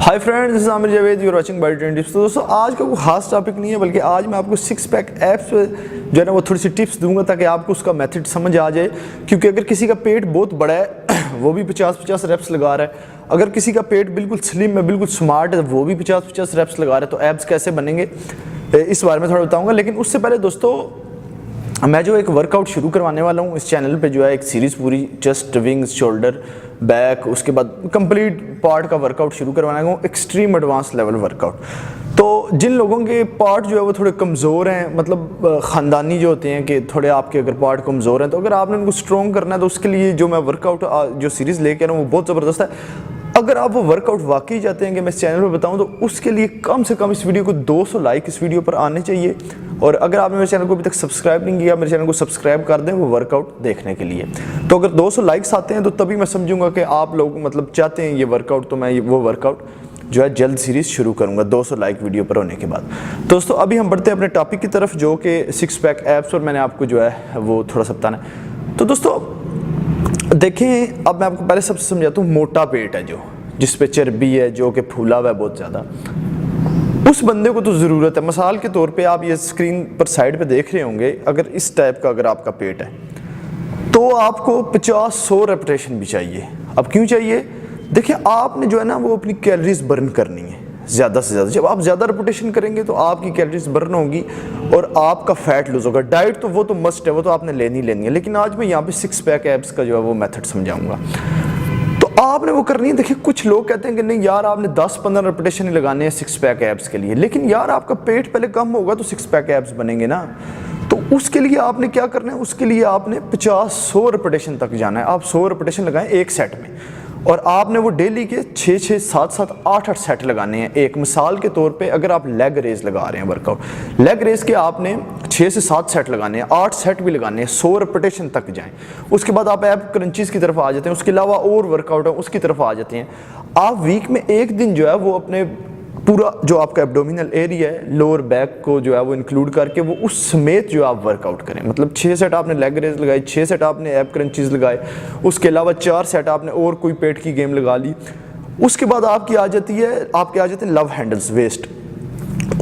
Hi friends, this is Aamir Javed, you are watching body training tips. तो दोस्तों आज का कोई खास टॉपिक नहीं है, बल्कि आज मैं आपको सिक्स पैक एप्स जो है ना वो थोड़ी सी टिप्स दूंगा ताकि आपको उसका मेथड समझ आ जाए। क्योंकि अगर किसी का पेट बहुत बड़ा है वो भी 50-50 रेप्स लगा रहा है, अगर किसी का पेट बिल्कुल स्लिम है, बिल्कुल स्मार्ट है, वो भी 50-50 रेप्स लगा रहा है, तो एप्स कैसे बनेंगे इस बारे में थोड़ा बताऊँगा। लेकिन उससे पहले दोस्तों मैं जो एक वर्कआउट शुरू करवाने वाला हूँ इस चैनल पे, जो है एक सीरीज़ पूरी चेस्ट, विंग्स, शोल्डर, बैक, उसके बाद कंप्लीट पार्ट का वर्कआउट शुरू करवाना है, एक्सट्रीम एडवांस लेवल वर्कआउट। तो जिन लोगों के पार्ट जो है वो थोड़े कमज़ोर हैं, मतलब ख़ानदानी जो होते हैं कि थोड़े आपके अगर पार्ट कमज़ोर हैं, तो अगर आपने उनको स्ट्रॉन्ग करना है तो उसके लिए जो मैं वर्कआउट जो सीरीज़ लेके आ रहा हूँ वो बहुत ज़बरदस्त है। अगर आप वो वर्कआउट वाकई चाहते हैं कि मैं इस चैनल पर बताऊं, तो उसके लिए कम से कम इस वीडियो को 200 लाइक इस वीडियो पर आने चाहिए। और अगर आपने मेरे चैनल को अभी तक सब्सक्राइब नहीं किया, मेरे चैनल को सब्सक्राइब कर दें वो वर्कआउट देखने के लिए। तो अगर 200 लाइक्स आते हैं तो तभी मैं समझूंगा कि आप लोग मतलब चाहते हैं ये वर्कआउट, तो मैं वो वर्कआउट जो है जल्द सीरीज़ शुरू करूँगा 200 लाइक वीडियो पर होने के बाद। दोस्तों अभी हम बढ़ते हैं अपने टॉपिक की तरफ, जो कि सिक्स पैक एप्स, और मैंने आपको जो है वो थोड़ा सा बताना है। तो दोस्तों देखें, अब मैं आपको पहले सबसे समझाता हूँ। मोटा पेट है जो, जिस पे चर्बी है, जो कि फूला हुआ है बहुत ज़्यादा, उस बंदे को तो ज़रूरत है। मिसाल के तौर पे आप ये स्क्रीन पर साइड पे देख रहे होंगे, अगर इस टाइप का अगर आपका पेट है तो आपको 50-100 रेपिटेशन भी चाहिए। अब क्यों चाहिए? देखिए, आपने जो है ना वो अपनी कैलोरीज बर्न करनी है ज़्यादा से ज़्यादा। जब आप ज़्यादा रेपिटेशन करेंगे तो आपकी कैलोरीज बर्न होगी और आपका फैट लूज होगा। डाइट तो वो तो मस्ट है, वो तो आपने लेनी है। लेकिन आज मैं यहाँ पे सिक्स पैक एप्स का जो है वो मेथड समझाऊंगा, आपने वो करनी है। देखिए, कुछ लोग कहते हैं कि नहीं यार आपने 10-15 रेपिटेशन ही लगाने हैं सिक्स पैक एप्स के लिए, लेकिन यार आपका पेट पहले कम होगा तो सिक्स पैक एप्स बनेंगे ना। तो उसके लिए आपने क्या करना है? उसके लिए आपने 50-100 रेपिटेशन तक जाना है। आप 100 रेपिटेशन लगाएं एक सेट में, और आपने वो डेली के 6-6, 7-7, 8-8 सेट लगाने हैं। एक मिसाल के तौर पे अगर आप लेग रेज लगा रहे हैं वर्कआउट, लेग रेज के आपने 6 से 7 सेट लगाने हैं, 8 सेट भी लगाने हैं, 100 रेपिटेशन तक जाएं। उसके बाद आप एप क्रंचीज की तरफ आ जाते हैं, उसके अलावा और वर्कआउट है उसकी तरफ आ जाते हैं। आप वीक में एक दिन जो है वो अपने पूरा जो आपका एब्डोमिनल एरिया है, लोअर बैक को जो है वो इंक्लूड करके वो उस समेत जो आप वर्कआउट करें। मतलब 6 सेट आपने लेग रेज लगाई, 6 सेट आपने एप क्रंचीज लगाए, उसके अलावा 4 सेट आपने और कोई पेट की गेम लगा ली। उसके बाद आपके आ जाते हैं लव हैंडल्स, वेस्ट,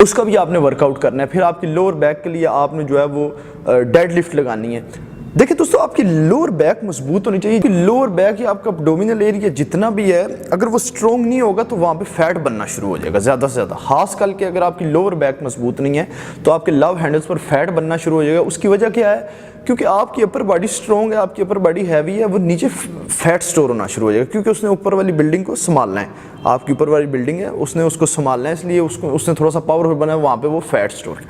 उसका भी आपने वर्कआउट करना है। फिर आपकी लोअर बैक के लिए आपने जो है वो डेड लिफ्ट लगानी है। देखिए दोस्तों, आपकी लोअर बैक मजबूत होनी चाहिए। कि लोअर बैक या आपका एब्डोमिनल एरिया जितना भी है, अगर वो स्ट्रॉन्ग नहीं होगा तो वहाँ पे फैट बनना शुरू हो जाएगा ज़्यादा से ज़्यादा। खास करके अगर आपकी लोअर बैक मजबूत नहीं है तो आपके लव हैंडल्स पर फैट बनना शुरू हो जाएगा। उसकी वजह क्या है? क्योंकि आपकी अपर बॉडी स्ट्रॉन्ग है, आपकी अपर बॉडी हैवी है, वो नीचे फैट स्टोर होना शुरू हो जाएगा, क्योंकि उसने ऊपर वाली बिल्डिंग को संभालना है। आपकी ऊपर वाली बिल्डिंग है, उसने उसको संभालना है, इसलिए उसने थोड़ा सा पावरफुल बना है, वहाँ पे वो फैट स्टोर।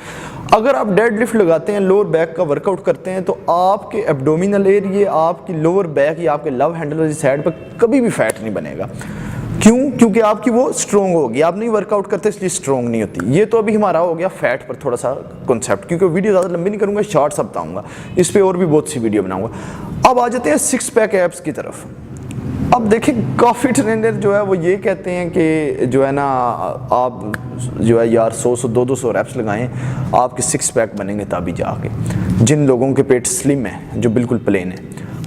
अगर आप डेड लिफ्ट लगाते हैं, लोअर बैक का वर्कआउट करते हैं, तो आपके एब्डोमिनल एरिया, आपकी लोअर बैक या आपके लव हैंडल वाली साइड पर कभी भी फैट नहीं बनेगा। क्यों? क्योंकि आपकी वो स्ट्रॉन्ग होगी। आप नहीं वर्कआउट करते इसलिए स्ट्रॉन्ग नहीं होती। ये तो अभी हमारा हो गया फैट पर थोड़ा सा कॉन्सेप्ट, क्योंकि वीडियो ज़्यादा लंबी नहीं करूँगा, शॉर्ट सा बताऊँगा, इस पर और भी बहुत सी वीडियो बनाऊँगा। अब आ जाते हैं सिक्स पैक एप्स की तरफ। अब देखिए, काफ़ी ट्रेनर जो है वो ये कहते हैं कि जो है ना आप जो है यार 100-100, 200-200 रेप्स लगाएं, आपके सिक्स पैक बनेंगे तभी जाके। जिन लोगों के पेट स्लिम है, जो बिल्कुल प्लेन है,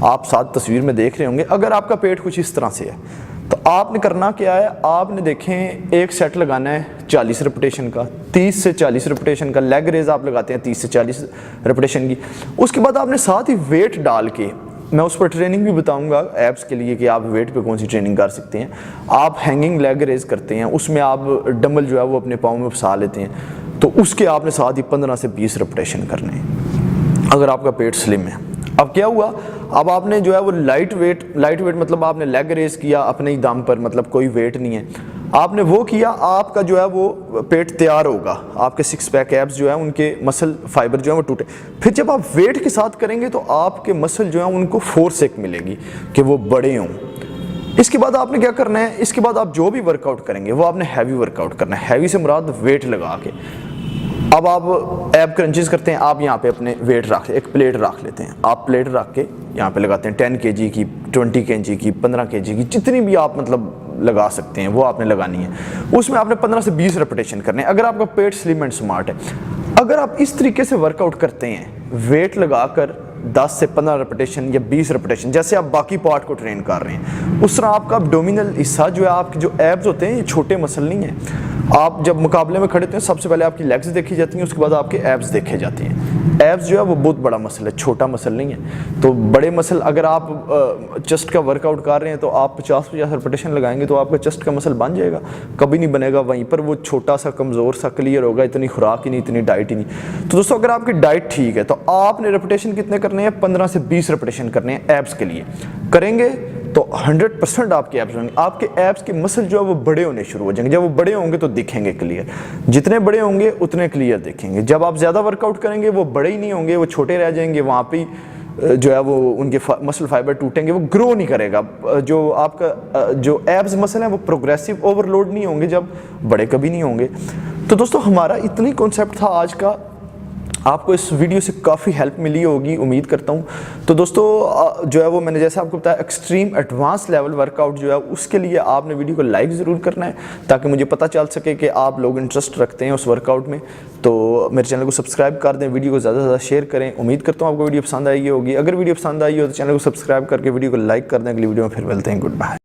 आप साथ तस्वीर में देख रहे होंगे, अगर आपका पेट कुछ इस तरह से है तो आपने करना क्या है? आपने देखें एक सेट लगाना है 40 रेपिटेशन का, 30 से 40 रेपिटेशन का। लेग रेज आप लगाते हैं 30 से 40 रेपिटेशन की। उसके बाद आपने साथ ही वेट डाल के, मैं उस पर ट्रेनिंग भी बताऊंगा एप्स के लिए कि आप वेट पे कौन सी ट्रेनिंग कर सकते हैं। आप हैंगिंग लेग रेज करते हैं, उसमें आप डंबल जो है वो अपने पाँव में फंसा लेते हैं, तो उसके आपने साथ ही 15 से 20 रेपिटेशन करने हैं अगर आपका पेट स्लिम है। अब क्या हुआ? अब आपने जो है वो लाइट वेट मतलब आपने लेग रेज किया अपने ही दम पर, मतलब कोई वेट नहीं है, आपने वो किया, आपका जो है वो पेट तैयार होगा। आपके सिक्स पैक एप्स जो है उनके मसल फाइबर जो है वो टूटे। फिर जब आप वेट के साथ करेंगे तो आपके मसल जो है उनको फोर्स एक मिलेगी कि वो बड़े हों। इसके बाद आपने क्या करना है? इसके बाद आप जो भी वर्कआउट करेंगे वो आपने हैवी वर्कआउट करना है। हैवी से मुराद वेट लगा के। अब आप एप क्रंचेस करते हैं, आप यहाँ पे अपने वेट रख, एक प्लेट रख लेते हैं। आप प्लेट रख के यहाँ पे लगाते हैं 10 kg की, 20 kg की, 15 kg की, जितनी भी आप मतलब लगा सकते हैं वो आपने लगानी है। उसमें आपने 15 से 20 रेपिटेशन करने हैं अगर आपका पेट स्लिम एंड स्मार्ट है। अगर आप इस तरीके से वर्कआउट करते हैं, वेट लगाकर 10 से 15 रेपिटेशन या 20 रेपिटेशन, जैसे आप बाकी पार्ट को ट्रेन कर रहे हैं उस तरह आपका एब्डोमिनल हिस्सा जो है, आपके जो एब्स होते हैं ये छोटे मसल नहीं हैं। आप जब मुकाबले में खड़े होते हैं सबसे पहले आपकी लेग्स देखी जाती हैं, उसके बाद आपके एब्स देखे जाते हैं। एब्स जो है वो बहुत बड़ा मसल है, छोटा मसल नहीं है। तो बड़े मसल, अगर आप चेस्ट का वर्कआउट कर रहे हैं तो आप 50-50 रेपिटेशन लगाएंगे तो आपका चेस्ट का मसल बन जाएगा, कभी नहीं बनेगा। वहीं पर वो छोटा सा कमज़ोर सा क्लियर होगा, इतनी खुराक ही नहीं, इतनी डाइट ही नहीं। तो दोस्तों अगर आपकी डाइट ठीक है तो आपने रेपिटेशन कितने करने हैं, 15 से 20 रेपिटेशन करने हैं एब्स के लिए। करेंगे तो 100% आपके एब्स होंगे। आपके एब्स के मसल जो है वो बड़े होने शुरू हो जाएंगे। जब वो बड़े होंगे तो दिखेंगे क्लियर, जितने बड़े होंगे उतने क्लियर दिखेंगे। जब आप ज़्यादा वर्कआउट करेंगे वो बड़े ही नहीं होंगे, वो छोटे रह जाएंगे, वहाँ पे जो है वो उनके मसल फाइबर टूटेंगे, वो ग्रो नहीं करेगा। जो आपका जो एब्स मसल है वो प्रोग्रेसिव ओवरलोड नहीं होंगे, जब बड़े कभी नहीं होंगे। तो दोस्तों हमारा इतनी कॉन्सेप्ट था आज का, आपको इस वीडियो से काफ़ी हेल्प मिली होगी उम्मीद करता हूँ। तो दोस्तों जो है वो मैंने जैसे आपको बताया एक्सट्रीम एडवांस लेवल वर्कआउट जो है उसके लिए आपने वीडियो को लाइक ज़रूर करना है ताकि मुझे पता चल सके कि आप लोग इंटरेस्ट रखते हैं उस वर्कआउट में। तो मेरे चैनल को सब्सक्राइब कर दें, वीडियो को ज़्यादा से ज़्यादा शेयर करें। उम्मीद करता हूँ आपको वीडियो पसंद आई होगी। अगर वीडियो पसंद आई हो तो चैनल को सब्सक्राइब करके वीडियो को लाइक कर दें। अगली वीडियो में फिर मिलते हैं। Good bye.